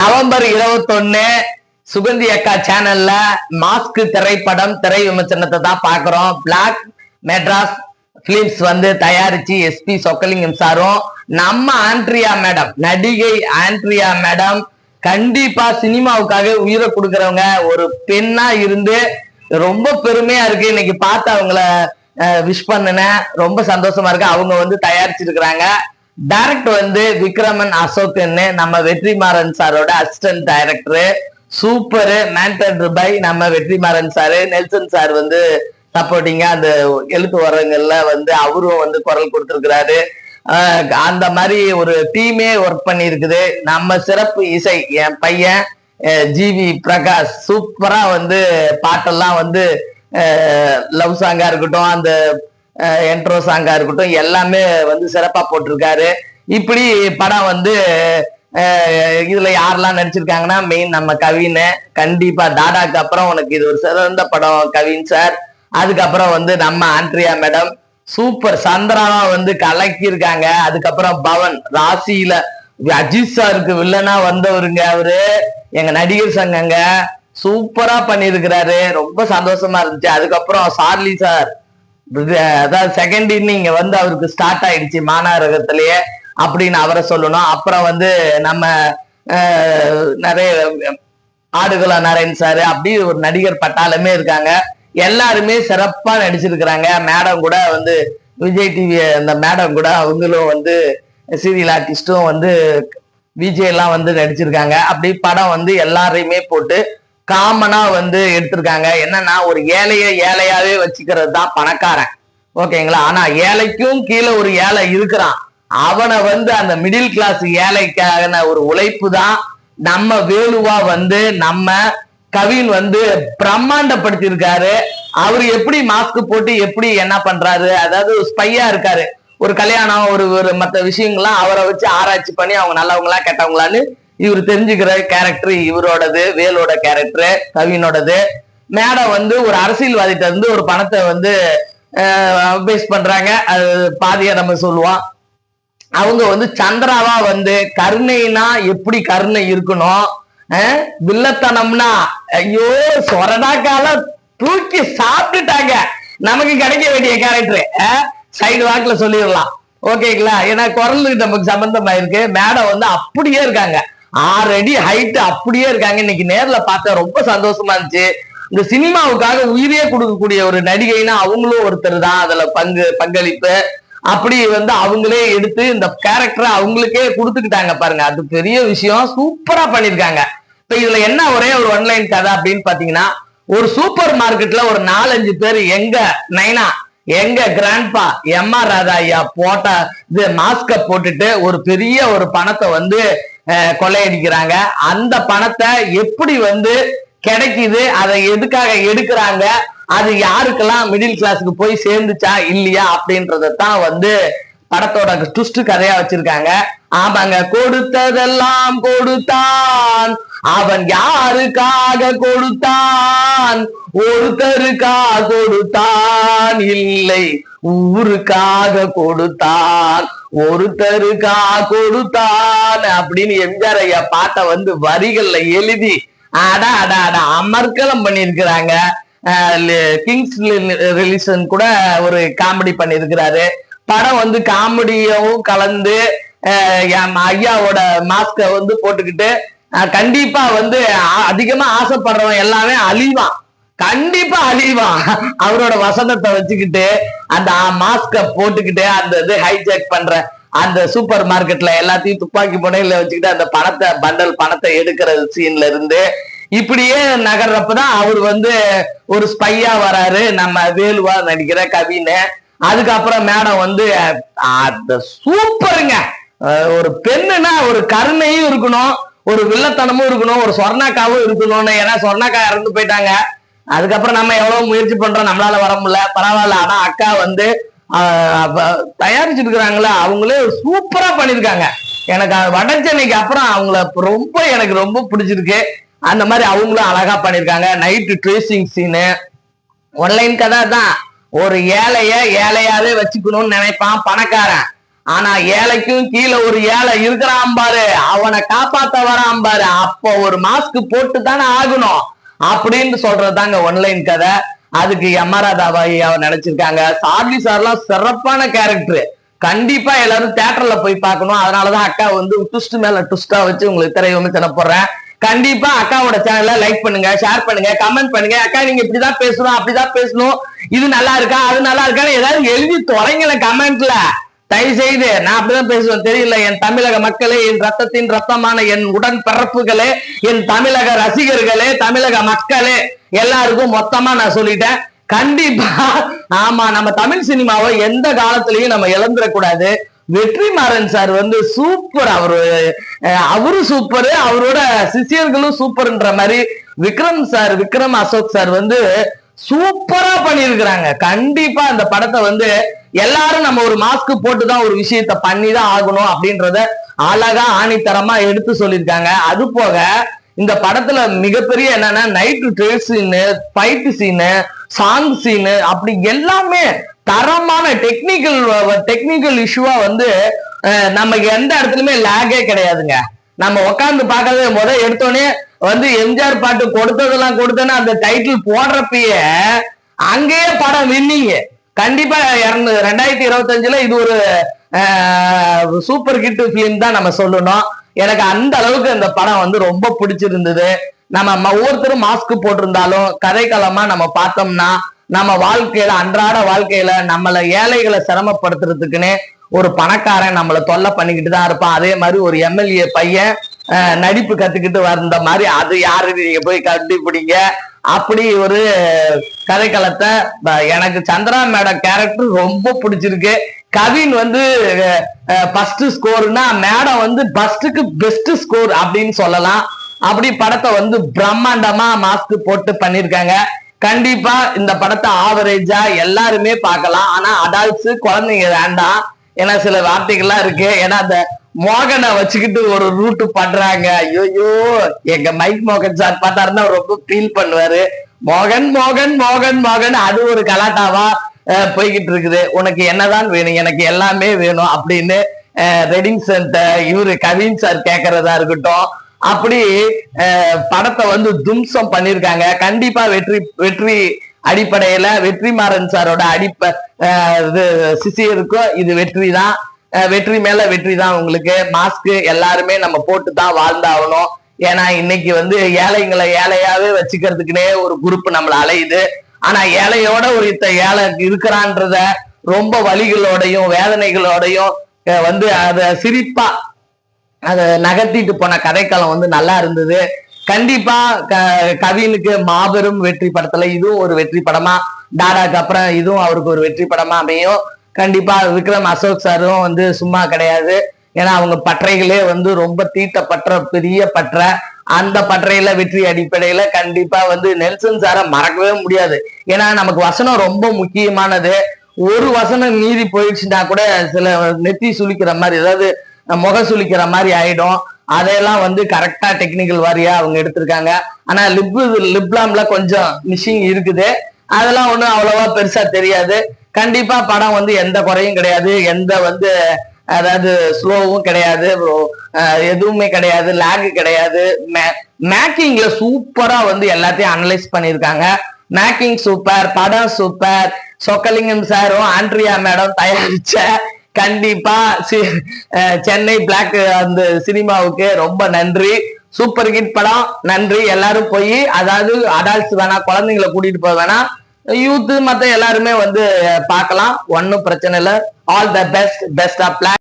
November 21 Suganthi அக்கா சேனல்ல mask திரைப்படம் திரை விமர்சனத்தை தான் பாக்குறோம். பிளாக் மெட்ராஸ் பிலிம்ஸ் தயாரிச்சு எஸ்பி சொக்கலிங்கம் சாரும் நம்ம ஆண்ட்ரியா மேடம், நடிகை ஆண்ட்ரியா மேடம் கண்டிப்பா சினிமாவுக்காக உயிரை கொடுக்கறவங்க. ஒரு பெண்ணா இருந்து ரொம்ப பெருமையா இருக்கு. இன்னைக்கு பார்த்து அவங்கள விஷ் பண்ணுனேன், ரொம்ப சந்தோஷமா இருக்கு. அவங்க தயாரிச்சிருக்கிறாங்க. டைரக்டர் விக்ரமன் அசோக்னு நம்ம வெற்றிமாறன் சாரோட அசிஸ்டன்ட் டைரக்டர். சூப்பர் மேண்டட் பை நம்ம வெற்றிமாறன் சாரு. நெல்சன் சார் சப்போர்ட்டிங்கா அந்த எழுத்து வரங்கள்ல அவரும் குரல் கொடுத்திருக்கிறாரு. அந்த மாதிரி ஒரு டீமே ஒர்க் பண்ணி இருக்குது. நம்ம சிறப்பு இசை என் பையன் ஜிவி பிரகாஷ் சூப்பரா பாட்டெல்லாம் லவ் சாங்கா இருக்கட்டும், அந்த என்ட்ரோ சாங்கா இருக்கட்டும், எல்லாமே சிறப்பா போட்டிருக்காரு. இப்படி படம் இதுல யாரெல்லாம் நடிச்சிருக்காங்கன்னா மெயின் நம்ம கவின். கண்டிப்பா டாடாக்கு அப்புறம் உனக்கு இது ஒரு சிறந்த படம் கவின் சார். அதுக்கப்புறம் நம்ம ஆண்ட்ரியா மேடம் சூப்பர் சந்திராவா கலக்கி இருக்காங்க. அதுக்கப்புறம் பவன் ராசியில அஜித் சாருக்கு வில்லனா வந்தவருங்க. அவரு எங்க நடிகர் சங்கங்க சூப்பரா பண்ணிருக்கிறாரு. ரொம்ப சந்தோஷமா இருந்துச்சு. அதுக்கப்புறம் சார்லி சார் அதாவது செகண்ட் இன்னிங் அவருக்கு ஸ்டார்ட் ஆயிடுச்சு மாநகரத்திலேயே அப்படின்னு அவரை சொல்லணும். அப்புறம் நம்ம நிறைய ஆடுகள நாராயண் சாரு, அப்படி ஒரு நடிகர் பட்டாளமே இருக்காங்க. எல்லாருமே சிறப்பா நடிச்சிருக்கிறாங்க. மேடம் கூட விஜய் டிவி அந்த மேடம் கூட அவங்களும் சீரியல் ஆர்டிஸ்டும் விஜய் எல்லாம் நடிச்சிருக்காங்க. அப்படி படம் எல்லாரையுமே போட்டு காமனா எடுத்திருக்காங்க. என்னன்னா ஒரு ஏழையாவே வச்சுக்கிறது தான் பணக்காரன், ஓகேங்களா? ஆனா ஏழைக்கும் கீழே ஒரு ஏழை இருக்கிறான். அவனை அந்த மிடில் கிளாஸ் ஏழைக்கான ஒரு உழைப்பு தான் நம்ம வேலுவா நம்ம கவின் பிரம்மாண்டப்படுத்தி இருக்காரு. அவரு எப்படி மாஸ்க் போட்டு எப்படி என்ன பண்றாரு, அதாவது ஸ்பையா இருக்காரு. ஒரு கல்யாணம் ஒரு மற்ற விஷயங்கள்லாம் அவரை வச்சு ஆராய்ச்சி பண்ணி அவங்க நல்லவங்களா கெட்டவங்களான்னு இவர் தெரிஞ்சுக்கிற கேரக்டர் இவரோடது. வேலோட கேரக்டர் கவினோடது. மேடம் ஒரு அரசியல்வாதிட்ட ஒரு பணத்தை பேஸ் பண்றாங்க. அது பாதியா நம்ம சொல்லுவோம். அவங்க சந்திராவா கருணைனா எப்படி கருணை இருக்கணும், வில்லத்தனம்னா ஐயோ சொரடாக்கால தூக்கி சாப்பிட்டுட்டாங்க. நமக்கு கிடைக்க வேண்டிய கேரக்டர் சைடு வாக்குல சொல்லிடலாம், ஓகேங்களா? ஏன்னா குரல் நமக்கு சம்பந்தமா இருக்கு. மேடம் அப்படியே இருக்காங்க. 6 அடி ஹைட் அப்படியே இருக்காங்க. இன்னைக்கு நேர்ல பார்த்தா ரொம்ப சந்தோஷமா இருந்துச்சு. இந்த சினிமாவுக்காக உயிரே கொடுக்கக்கூடிய ஒரு நடிகைனா அவங்களும் ஒருத்தர் தான். அதுல பங்களிப்பு அப்படி அவங்களே எடுத்து இந்த கேரக்டரை அவங்களுக்கே கொடுத்துக்கிட்டாங்க பாருங்க. அது பெரிய விஷயம். சூப்பரா பண்ணிருக்காங்க. இப்ப இதுல என்ன ஒரே ஒரு ஒன்லைன் கதை அப்படின்னு பாத்தீங்கன்னா, ஒரு சூப்பர் மார்க்கெட்ல ஒரு 4-5 பேர் எங்க நைனா எங்க கிராண்ட்பா எம்ஆர் ராதா ஐயா போட்ட இது மாஸ்க போட்டுட்டு ஒரு பெரிய ஒரு பணத்தை கொள்ளையடிக்கிறாங்க. அந்த பணத்தை எப்படி கிடைக்குது, அதை எதுக்காக எடுக்கிறாங்க, அது யாருக்கெல்லாம் மிடில் கிளாஸுக்கு போய் சேர்ந்துச்சா இல்லையா அப்படின்றதான் படத்தோட ட்விஸ்ட் கதையா வச்சிருக்காங்க. ஆமாங்க, கொடுத்ததெல்லாம் கொடுத்தான், அவன் யாருக்காக கொடுத்தான், ஒருத்தருக்காக கொடுத்தான், இல்லை ஊருக்காக கொடுத்தான், ஒருத்தருக்காக கொடுத்தான் அப்படின்னு எம்ஜிஆர் ஐயா பாட்டை வரிகள்ல எழுதி அடா அடா அடா அமர்க்கலம் பண்ணிருக்கிறாங்க. கிங்ஸ் ரிலீசன் கூட ஒரு காமெடி பண்ணிருக்கிறாரு. படம் காமெடியும் கலந்து ஐயாவோட மாஸ்க போட்டுக்கிட்டு கண்டிப்பா அதிகமா ஆசைப்படுறவன் எல்லாமே அழிவான், கண்டிப்பா அழிவான். அவரோட வசனத்தை வச்சுக்கிட்டு அந்த மாஸ்க போட்டுக்கிட்டு அந்த ஹைஜாக் பண்ற அந்த சூப்பர் மார்க்கெட்ல எல்லாத்தையும் துப்பாக்கி புனையில வச்சுக்கிட்டு அந்த பண்டல் பணத்தை எடுக்கிற சீன்ல இருந்து இப்படியே நகர்றப்பதான் அவர் ஒரு ஸ்பையா வராரு நம்ம வேலுவா நடிக்கிற கவின். அதுக்கப்புறம் மேடம் சூப்பருங்க. ஒரு பெண்ணுன்னா ஒரு கருணையும் இருக்கணும், ஒரு வில்லத்தனமும் இருக்கணும், ஒரு சொர்ணாக்காவும் இருக்கணும்னு. ஏன்னா சொர்ணாக்கா இறந்து போயிட்டாங்க. அதுக்கப்புறம் நம்ம எவ்வளவு முயற்சி பண்றோம், நம்மளால வர முடியல, பரவாயில்ல. ஆனா அக்கா தயாரிச்சிருக்கிறாங்களா, அவங்களே சூப்பரா பண்ணிருக்காங்க. எனக்கு வடச்சென்னைக்கு அப்புறம் அவங்கள எனக்கு ரொம்ப பிடிச்சிருக்கு. அந்த மாதிரி அவங்களும் அழகா பண்ணிருக்காங்க. நைட்டு ட்ரேசிங் சீனு ஒன்லைன் கதை தான். ஒரு ஏழையாவே வச்சுக்கணும்னு நினைப்பான் பணக்காரன். ஆனா ஏழைக்கும் கீழே ஒரு ஏழை இருக்கிறான் பாரு, அவனை காப்பாத்த வரான் பாரு, அப்போ ஒரு மாஸ்க் போட்டு தானே ஆகணும் அப்படின்னு சொல்றதுதாங்க ஒன்லைன் கதை. அதுக்கு யமராதாபாய் அவர் நினைச்சிருக்காங்க. சார்லி சார்லாம் சிறப்பான கேரக்டர், கண்டிப்பா எல்லாரும் தியேட்டர்ல போய் பார்க்கணும். அதனாலதான் அக்கா வந்து ட்விஸ்ட் மேல ட்விஸ்டா வச்சு உங்களுக்கு திரை விமர்சனம் போடுறேன். கண்டிப்பா அக்காவோட சேனல்ல லைக் பண்ணுங்க, ஷேர் பண்ணுங்க, கமெண்ட் பண்ணுங்க. அக்கா நீங்க இப்படிதான் பேசணும், அப்படிதான் பேசணும், இது நல்லா இருக்கா அது நல்லா இருக்கான்னு ஏதாவது எழுதி தொலைங்கள கமெண்ட்ல. தயவு செய்து, நான் அப்படிதான் பேசுவேன் தெரியல. என் தமிழக மக்களே, என் ரத்தத்தின் ரத்தமான என் உடன் பிறப்புகளே, என் தமிழக ரசிகர்களே, தமிழக மக்களே, எல்லாருக்கும் மொத்தமா நான் சொல்லிட்டேன். கண்டிப்பா ஆமா, நம்ம தமிழ் சினிமாவை எந்த காலத்திலயும் நம்ம இழந்துடக்கூடாது. வெற்றிமாறன் சார் வந்து சூப்பர், அவரு சூப்பர், அவரோட சிஷியர்களும் சூப்பர்ன்ற மாதிரி விக்ரம் அசோக் சார் வந்து சூப்பரா பண்ணிருக்கிறாங்க. கண்டிப்பா அந்த படத்தை வந்து எல்லாரும் நம்ம ஒரு மாஸ்க் போட்டுதான் ஒரு விஷயத்த பண்ணிதான் ஆகணும் அப்படின்றத அழகா ஆணித்தரமா எடுத்து சொல்லியிருக்காங்க. அது போக இந்த படத்துல மிகப்பெரிய என்னன்னா நைட் ட்ரேஸ் scene, fight scene, song scene, அப்படி எல்லாமே தரமான டெக்னிக்கல் இஷ்யூவா வந்து நமக்கு எந்த இடத்துலயுமே லேகே கிடையாதுங்க. நம்ம உட்காந்து பார்க்கறது எடுத்தோடனே வந்து எம்ஜிஆர் பாட்டு கொடுத்ததெல்லாம் கொடுத்தோன்னா அந்த டைட்டில் போடுறப்பயே அங்கேயே படம் வின்னிங்க. கண்டிப்பா 2025 இது ஒரு சூப்பர் ஹிட் பிலிம் தான் நம்ம சொல்லணும். எனக்கு அந்த அளவுக்கு இந்த படம் வந்து ரொம்ப பிடிச்சிருந்தது. நம்ம ஒவ்வொருத்தரும் மாஸ்க் போட்டிருந்தாலும் கதைக்களமா நம்ம பார்த்தோம்னா நம்ம வாழ்க்கையில, அன்றாட வாழ்க்கையில நம்மள ஏழைகளை சிரமப்படுத்துறதுக்குன்னு ஒரு பணக்காரன் நம்மளை தொல்லை பண்ணிக்கிட்டு தான் இருப்பான். அதே மாதிரி ஒரு எம்எல்ஏ பையன் நடிப்பு கத்துக்கிட்டு வந்த மாதிரி அது யாரு நீங்க போய் கண்டுபிடிங்க. அப்படி ஒரு கதைக்களத்தை எனக்கு சந்திரா மேடம் கேரக்டர் ரொம்ப பிடிச்சிருக்கு. கவின் வந்து ஃபர்ஸ்ட் ஸ்கோர்னா மேடம் வந்து ஃபர்ஸ்டுக்கு பெஸ்ட் ஸ்கோர் அப்படின்னு சொல்லலாம். அப்படி படத்தை வந்து பிரம்மாண்டமா மாஸ்க் போட்டு பண்ணிருக்காங்க. கண்டிப்பா இந்த படத்தை ஆவரேஜா எல்லாருமே பார்க்கலாம். ஆனா அடல்ட்ஸ் குழந்தைங்க வேண்டாம், ஏன்னா சில வார்த்தைகள்லாம் இருக்கு. ஏன்னா அந்த மோகனை வச்சுக்கிட்டு ஒரு ரூட் பண்றாங்க. ஐயோ, எங்க மைக் மோகன் சார் பார்த்தாருன்னா ரொம்ப ஃபீல் பண்ணுவாரு. மோகன் மோகன் மோகன் மோகன் அது ஒரு கலாட்டாவா போய்கிட்டு இருக்குது. உனக்கு என்னதான் வேணும், எனக்கு எல்லாமே வேணும் அப்படின்னு ரெடிங் இவரு கவின் சார் கேட்கறதா இருக்கட்டும். அப்படி படத்தை வந்து தும்சம் பண்ணிருக்காங்க. கண்டிப்பா வெற்றி அடிப்படையில வெற்றிமாறன் சாரோட சிசியருக்கும் இது வெற்றி தான். வெற்றி மேல வெற்றி தான் உங்களுக்கு. மாஸ்க் எல்லாருமே நம்ம போட்டு தான் வாழ்ந்தாகணும். ஏன்னா இன்னைக்கு வந்து ஏழைங்களை ஏழையாவே வச்சுக்கிறதுக்குனே ஒரு குரூப் நம்மள அலையுது. ஆனா ஏழையோட ஒரு ஏழை இருக்கிறான்றத ரொம்ப வலிகளோடையும் வேதனைகளோடையும் வந்து அத சிரிப்பா அத நகர்த்திட்டு போன கதைக்களம் வந்து நல்லா இருந்தது. கண்டிப்பா கவினுக்கு மாபெரும் வெற்றி படத்துல இதுவும் ஒரு வெற்றி படமா, டாடாக்கு அப்புறம் இதுவும் அவருக்கு ஒரு வெற்றி படமா அமையும். கண்டிப்பா விக்ரம் அசோக் சாரும் வந்து சும்மா கிடையாது. ஏன்னா அவங்க பற்றைகளே வந்து ரொம்ப தீட்டப்பற்ற பெரிய பற்ற. அந்த பற்றையில வெற்றி அடிப்படையில கண்டிப்பா வந்து நெல்சன் சாரை மறக்கவே முடியாது. ஏன்னா நமக்கு வசனம் ரொம்ப முக்கியமானது. ஒரு வசனம் மீறி போயிடுச்சுன்னா கூட சில நெத்தி சுளிக்கிற மாதிரி, அதாவது முக சுளிக்கிற மாதிரி ஆயிடும். அதையெல்லாம் வந்து கரெக்டா டெக்னிக்கல் வாரியா அவங்க எடுத்திருக்காங்க. ஆனா லிப்லாம்ல கொஞ்சம் மிஷிங் இருக்குது. அதெல்லாம் ஒண்ணும் அவ்வளவா பெருசா தெரியாது. கண்டிப்பா படம் வந்து எந்த குறையும் கிடையாது, எந்த வந்து அதாவது ஸ்லோவும் கிடையாது, எதுவுமே கிடையாது, லேக் கிடையாது. மேக்கிங்ல சூப்பரா வந்து எல்லாத்தையும் அனலைஸ் பண்ணிருக்காங்க. மேக்கிங் சூப்பர், படம் சூப்பர். சொக்கலிங்கம் சாரும் ஆண்ட்ரியா மேடம் தயாரிச்ச கண்டிப்பா சென்னை பிளாக் அந்த சினிமாவுக்கு ரொம்ப நன்றி. சூப்பர் ஹிட் படம், நன்றி. எல்லாரும் போய், அதாவது அடல்ட்ஸ் வேணா, குழந்தைங்களை கூட்டிட்டு போக வேணா, யூத் மத்த எல்லாருமே வந்து பார்க்கலாம். ஒன்னும் பிரச்சனை இல்லை. All the best of black.